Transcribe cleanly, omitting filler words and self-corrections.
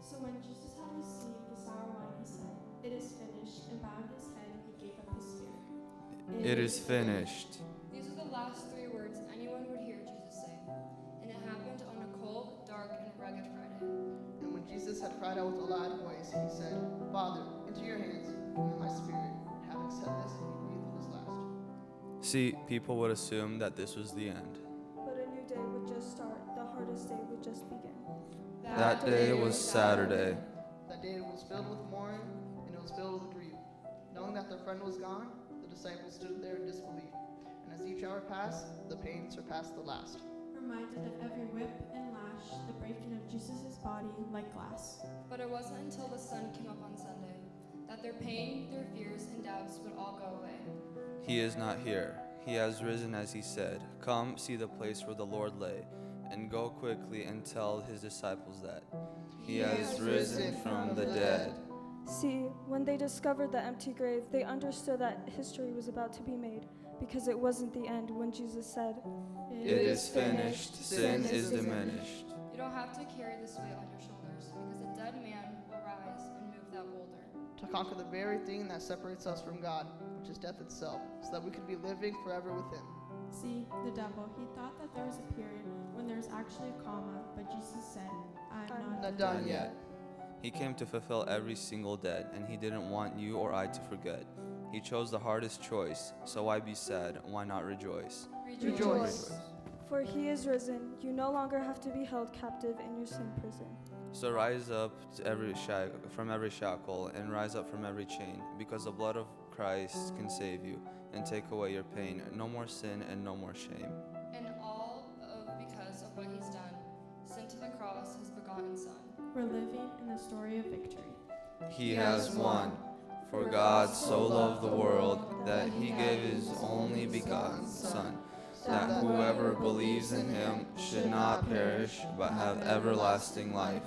So when Jesus had received the sour wine, he said, "It is finished," and bowing his head, he gave up his spirit. It is finished. These are the last 3 words anyone would hear Jesus say, and it happened on a cold, dark, and rugged Friday. And when Jesus had cried out with a loud voice, he said, "Father, into your hands commit my spirit." And having said this, he breathed his last. See, people would assume that this was the end. But a new day would just start. The hardest day would just begin. That day was Saturday. That day was filled with mourning, and it was filled with grief. Knowing that their friend was gone, the disciples stood there in disbelief. And as each hour passed, the pain surpassed the last. Reminded of every whip and lash, the breaking of Jesus' body like glass. But it wasn't until the sun came up on Sunday that their pain, their fears, and doubts would all go away. He is not here. He has risen as he said. Come, see the place where the Lord lay, and go quickly and tell his disciples that he has risen from the dead. See, when they discovered the empty grave, they understood that history was about to be made, because it wasn't the end when Jesus said, It is finished. Sin is diminished. You don't have to carry this weight on your shoulders, because a dead man will rise and move that boulder. To conquer the very thing that separates us from God, which is death itself, so that we could be living forever with him. See, the devil, he thought that there was a period when there was actually a comma, but Jesus said, "I'm Not done yet. He came to fulfill every single debt, and he didn't want you or I to forget. He chose the hardest choice, so why be sad? Why not rejoice? Rejoice. For he is risen. You no longer have to be held captive in your sin prison. So rise up to from every shackle, and rise up from every chain, because the blood of Christ can save you and take away your pain. No more sin and no more shame. And all because of what he's done, sent to the cross his begotten Son. We're living in the story of victory. He has won. For God so loved the world that he gave his only begotten Son, that whoever believes in him should not perish but have everlasting life.